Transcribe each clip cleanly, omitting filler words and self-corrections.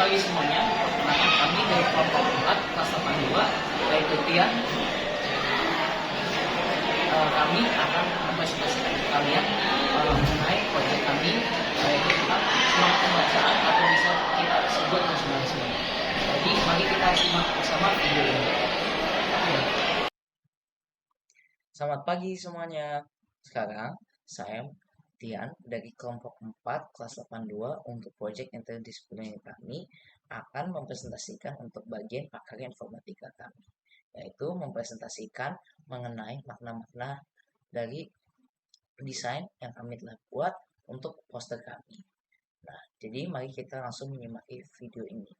pagi semuanya, perkenalkan kami dari kelompok 4 kelas 82, yaitu Tian. Kami akan mempresentasikan ke kalian mengenai proyek kami, yaitu tentang semangat pembacaan atau bisa kita sebut nasionalisme. Jadi mari kita simak bersama video ini. Selamat pagi semuanya. Sekarang saya Tian dari kelompok 4 kelas 82 untuk proyek interdisipliner kami akan mempresentasikan untuk bagian prakarya informatika kami, yaitu mempresentasikan mengenai makna-makna dari desain yang kami telah buat untuk poster kami. Nah, jadi mari kita langsung menyimak video ini.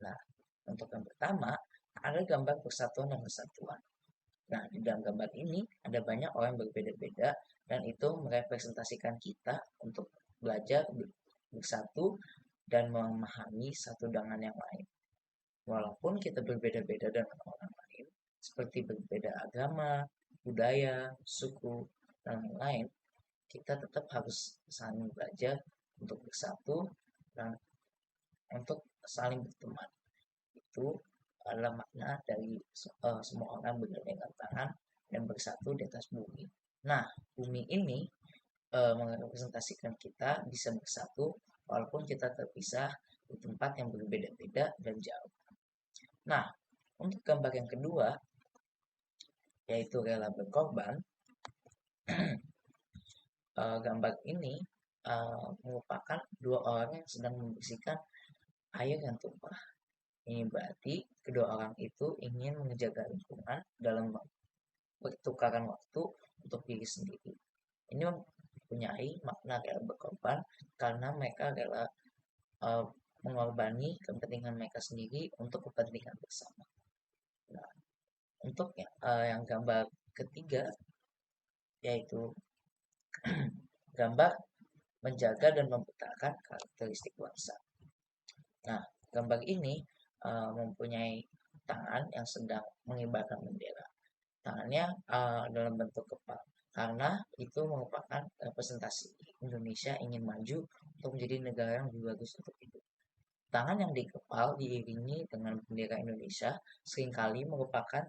Nah, untuk yang pertama ada gambar persatuan dan kesatuan. Nah, di dalam gambar ini ada banyak orang berbeda-beda dan itu merepresentasikan kita untuk belajar bersatu dan memahami satu dengan yang lain. Walaupun kita berbeda-beda dengan orang lain, seperti berbeda agama, budaya, suku, dan lain-lain, kita tetap harus saling belajar untuk bersatu dan untuk saling berteman. Itu adalah makna dari semua orang bergandengan tangan dan bersatu di atas bumi. Nah, bumi ini merepresentasikan kita bisa bersatu walaupun kita terpisah di tempat yang berbeda-beda dan jauh. Nah, untuk gambar yang kedua, yaitu rela berkorban, gambar ini merupakan dua orang yang sedang membersihkan air yang tumpah. Ini berarti kedua orang itu ingin menjaga lingkungan dalam pertukaran waktu untuk diri sendiri. Ini mempunyai makna rela berkorban karena mereka rela mengorbankan kepentingan mereka sendiri untuk kepentingan bersama. Nah, untuk yang gambar ketiga yaitu gambar menjaga dan membesarkan karakteristik bangsa. Nah, gambar ini mempunyai tangan yang sedang mengibarkan bendera. Tangannya dalam bentuk kepal karena itu merupakan representasi Indonesia ingin maju untuk menjadi negara yang lebih bagus untuk hidup. Tangan yang di kepal diiringi dengan bendera Indonesia seringkali merupakan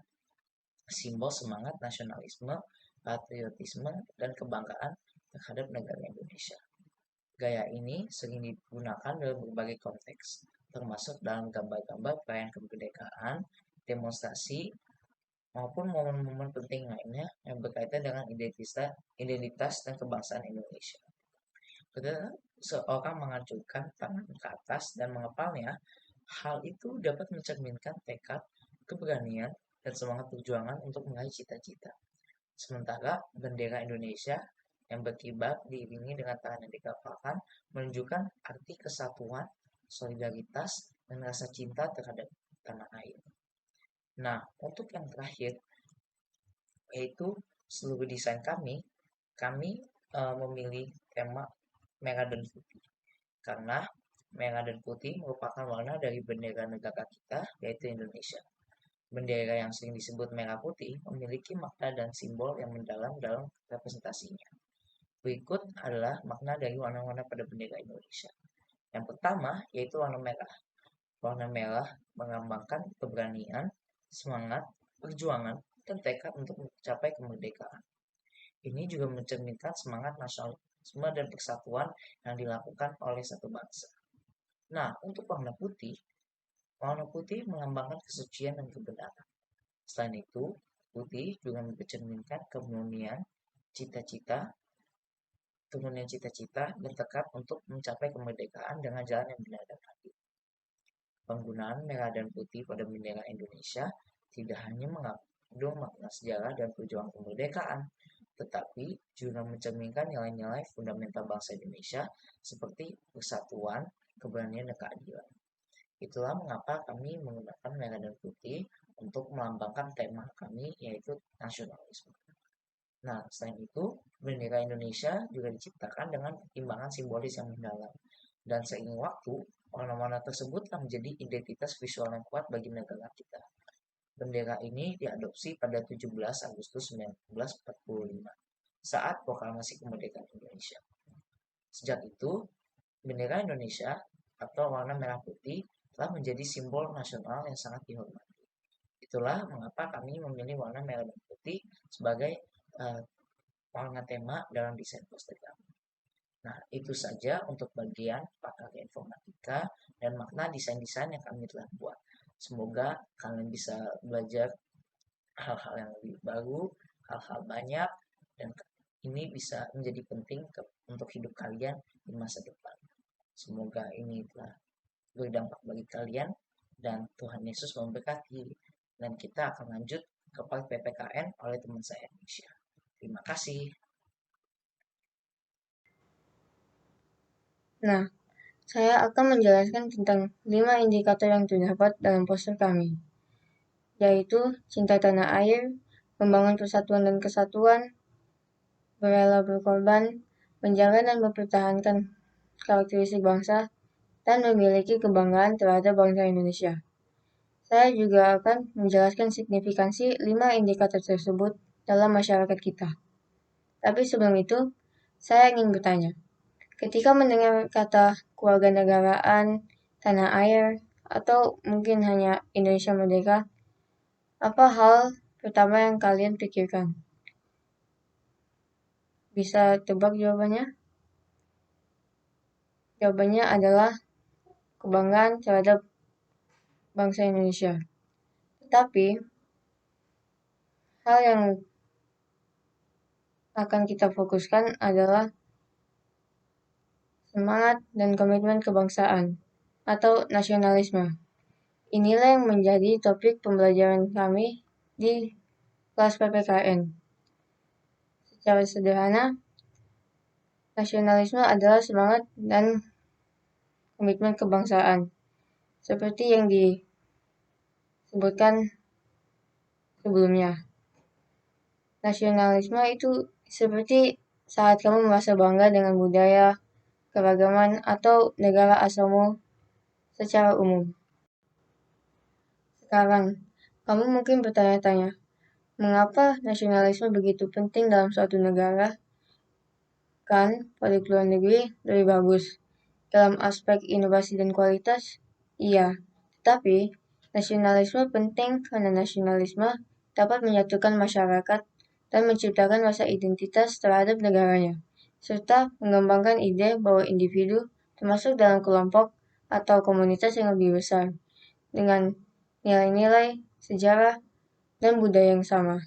simbol semangat nasionalisme, patriotisme, dan kebanggaan terhadap negara Indonesia. Gaya ini sering digunakan dalam berbagai konteks, termasuk dalam gambar-gambar perayaan kemerdekaan, demonstrasi, maupun momen-momen penting lainnya yang berkaitan dengan identitas dan kebangsaan Indonesia. Ketika seorang mengacungkan tangan ke atas dan mengepalnya, hal itu dapat mencerminkan tekad, keberanian, dan semangat perjuangan untuk meraih cita-cita. Sementara bendera Indonesia yang berkibar diiringi dengan tangan yang dikepalkan menunjukkan arti kesatuan, solidaritas, dan rasa cinta terhadap tanah air. Nah, untuk yang terakhir, yaitu seluruh desain kami memilih tema merah dan putih. Karena merah dan putih merupakan warna dari bendera negara kita, yaitu Indonesia. Bendera yang sering disebut merah putih memiliki makna dan simbol yang mendalam dalam representasinya. Berikut adalah makna dari warna-warna pada bendera Indonesia. Yang pertama yaitu warna merah. Warna merah melambangkan keberanian, semangat, perjuangan, dan tekad untuk mencapai kemerdekaan. Ini juga mencerminkan semangat nasionalisme dan persatuan yang dilakukan oleh satu bangsa. Nah, untuk warna putih melambangkan kesucian dan kebenaran. Selain itu, putih juga mencerminkan kemurnian cita-cita dan tekad untuk mencapai kemerdekaan dengan jalan yang benar dan adil. Penggunaan merah dan putih pada bendera Indonesia tidak hanya mengandung makna sejarah dan perjuangan kemerdekaan, tetapi juga mencerminkan nilai-nilai fundamental bangsa Indonesia seperti persatuan, keberanian, dan keadilan. Itulah mengapa kami menggunakan merah dan putih untuk melambangkan tema kami yaitu nasionalisme. Nah, selain itu, bendera Indonesia juga diciptakan dengan pertimbangan simbolis yang mendalam. Dan seiring waktu, warna-warna tersebut telah menjadi identitas visual yang kuat bagi negara kita. Bendera ini diadopsi pada 17 Agustus 1945 saat proklamasi kemerdekaan Indonesia. Sejak itu, bendera Indonesia atau warna merah putih telah menjadi simbol nasional yang sangat dihormati. Itulah mengapa kami memilih warna merah dan putih sebagai uh, warna tema dalam desain poster kami. Nah, itu saja untuk bagian pakar informatika dan makna desain-desain yang kami telah buat. Semoga kalian bisa belajar hal-hal yang lebih baru, hal-hal banyak, dan ini bisa menjadi penting untuk hidup kalian di masa depan. Semoga ini telah berdampak bagi kalian dan Tuhan Yesus memberkati. Dan kita akan lanjut ke part PPKN oleh teman saya Indonesia. Terima kasih. Nah, saya akan menjelaskan tentang 5 indikator yang terdapat dalam poster kami, yaitu cinta tanah air, membangun persatuan dan kesatuan, berela berkorban, menjaga dan mempertahankan karakteristik bangsa, dan memiliki kebanggaan terhadap bangsa Indonesia. Saya juga akan menjelaskan signifikansi 5 indikator tersebut dalam masyarakat kita. Tapi sebelum itu, saya ingin bertanya, ketika mendengar kata kewarganegaraan, tanah air, atau mungkin hanya Indonesia merdeka, apa hal pertama yang kalian pikirkan? Bisa tebak jawabannya? Jawabannya adalah kebanggaan terhadap bangsa Indonesia. Tetapi, hal yang akan kita fokuskan adalah semangat dan komitmen kebangsaan atau nasionalisme. Inilah yang menjadi topik pembelajaran kami di kelas PPKN. Secara sederhana, nasionalisme adalah semangat dan komitmen kebangsaan, seperti yang disebutkan sebelumnya. Nasionalisme itu seperti saat kamu merasa bangga dengan budaya, keragaman, atau negara asalmu secara umum. Sekarang, kamu mungkin bertanya-tanya, mengapa nasionalisme begitu penting dalam suatu negara? Kan, produk luar negeri lebih bagus. Dalam aspek inovasi dan kualitas, iya. Tetapi, nasionalisme penting karena nasionalisme dapat menyatukan masyarakat dan menciptakan rasa identitas terhadap negaranya, serta mengembangkan ide bahwa individu termasuk dalam kelompok atau komunitas yang lebih besar, dengan nilai-nilai, sejarah, dan budaya yang sama.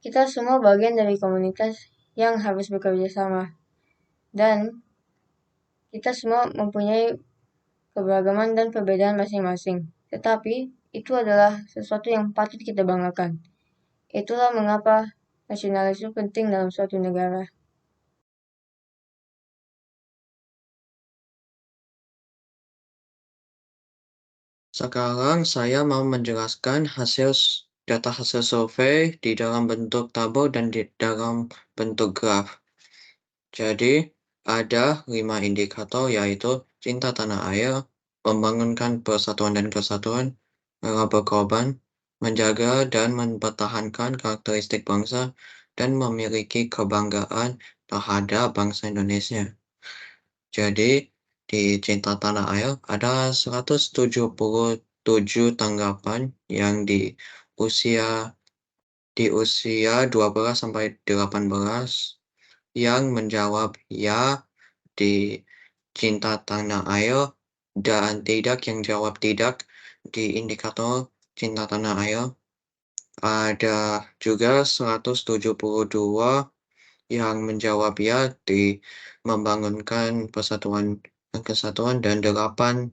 Kita semua bagian dari komunitas yang harus bekerja sama, dan kita semua mempunyai keberagaman dan perbedaan masing-masing. Tetapi, itu adalah sesuatu yang patut kita banggakan. Itulah mengapa nasionalisme penting dalam suatu negara. Sekarang saya mau menjelaskan data hasil survei di dalam bentuk tabel dan di dalam bentuk graf. Jadi, ada 5 indikator yaitu cinta tanah air, membangunkan persatuan dan kesatuan, rela berkorban, menjaga dan mempertahankan karakteristik bangsa, dan memiliki kebanggaan terhadap bangsa Indonesia. Jadi, di Cinta Tanah Air ada 177 tanggapan yang di usia 12 sampai 18 yang menjawab ya di Cinta Tanah Air dan tidak yang jawab tidak di indikator Cinta Tanah Air. Ada juga 172 yang menjawab ya di membangunkan persatuan dan kesatuan dan 8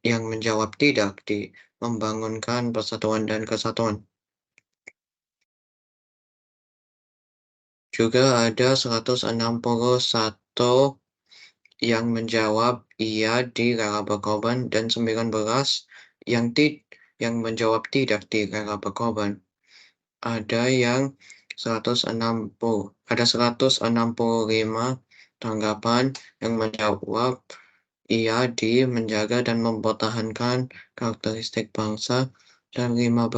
yang menjawab tidak di membangunkan persatuan dan kesatuan. Juga ada 161 yang menjawab iya di rela berkorban dan 19 yang menjawab tidak di rela berkorban. Ada 165 tanggapan yang menjawab iya di menjaga dan mempertahankan karakteristik bangsa dan 15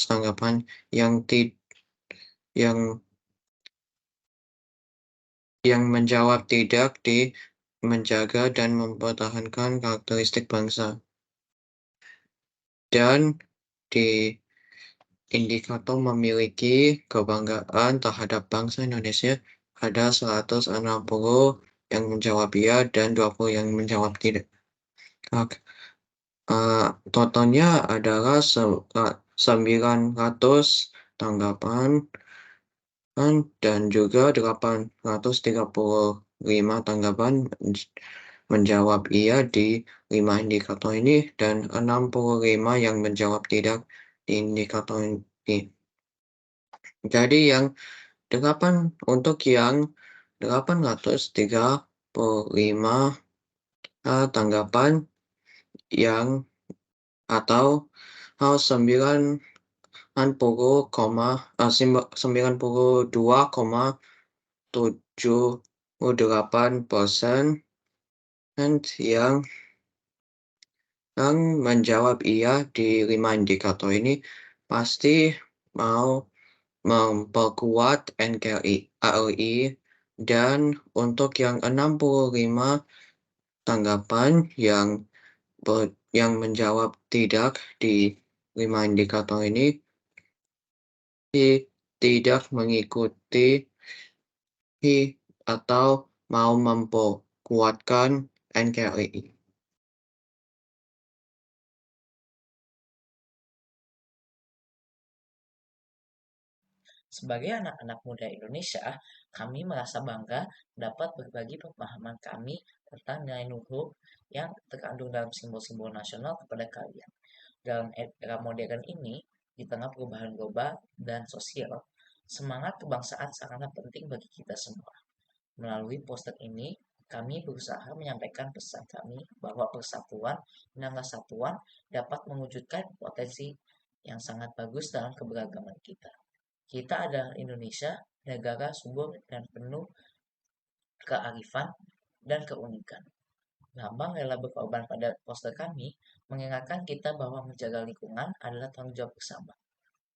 tanggapan yang menjawab tidak di menjaga dan mempertahankan karakteristik bangsa. Dan di indikator memiliki kebanggaan terhadap bangsa Indonesia ada 160 yang menjawab iya dan 20 yang menjawab tidak. Totalnya adalah 900 tanggapan dan juga 835 tanggapan menjawab iya di 5 indikator ini dan 65 yang menjawab tidak di indikator ini. Jadi untuk yang 835 tanggapan yang atau 92,78% yang menjawab iya di 5 indikator ini pasti mau memperkuat NKRI, dan untuk yang 65 tanggapan yang menjawab tidak di 5 indikator ini tidak mengikuti atau mau memperkuatkan NKRI. Sebagai anak-anak muda Indonesia, kami merasa bangga dapat berbagi pemahaman kami tentang nilai luhur yang terkandung dalam simbol-simbol nasional kepada kalian. Dalam era modern ini, di tengah perubahan global dan sosial, semangat kebangsaan sangatlah penting bagi kita semua. Melalui poster ini, kami berusaha menyampaikan pesan kami bahwa persatuan dan kesatuan dapat mewujudkan potensi yang sangat bagus dalam keberagaman kita. Kita adalah Indonesia, negara subur dan penuh kearifan dan keunikan. Lambang rela berkorban pada poster kami mengingatkan kita bahwa menjaga lingkungan adalah tanggung jawab bersama.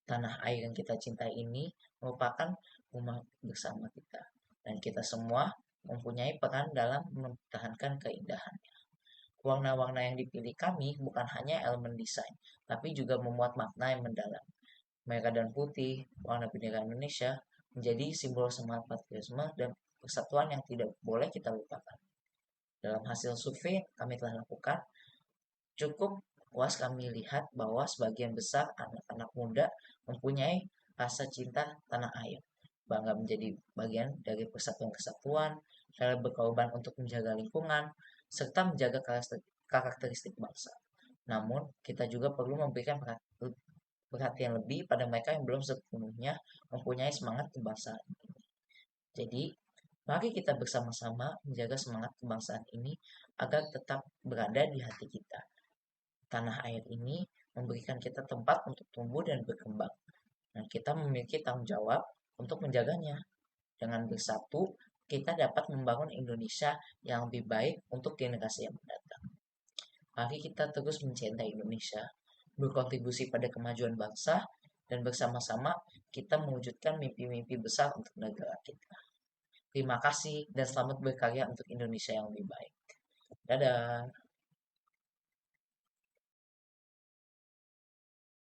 Tanah air yang kita cintai ini merupakan rumah bersama kita, dan kita semua mempunyai peran dalam mempertahankan keindahannya. Warna-warna yang dipilih kami bukan hanya elemen desain, tapi juga memuat makna yang mendalam. Merah dan putih, warna bendera Indonesia, menjadi simbol semangat patriotisme dan persatuan yang tidak boleh kita lupakan. Dalam hasil survei kami telah lakukan, cukup puas kami lihat bahwa sebagian besar anak-anak muda mempunyai rasa cinta tanah air, bangga menjadi bagian dari persatuan kesatuan, rela berkorban untuk menjaga lingkungan, serta menjaga karakteristik bangsa. Namun, kita juga perlu memberikan perhatian lebih pada mereka yang belum sepenuhnya mempunyai semangat kebangsaan ini. Jadi, mari kita bersama-sama menjaga semangat kebangsaan ini agar tetap berada di hati kita. Tanah air ini memberikan kita tempat untuk tumbuh dan berkembang, dan kita memiliki tanggung jawab untuk menjaganya. Dengan bersatu, kita dapat membangun Indonesia yang lebih baik untuk generasi yang mendatang. Mari kita terus mencintai Indonesia, berkontribusi pada kemajuan bangsa, dan bersama-sama kita mewujudkan mimpi-mimpi besar untuk negara kita. Terima kasih dan selamat berkarya untuk Indonesia yang lebih baik. Dadah.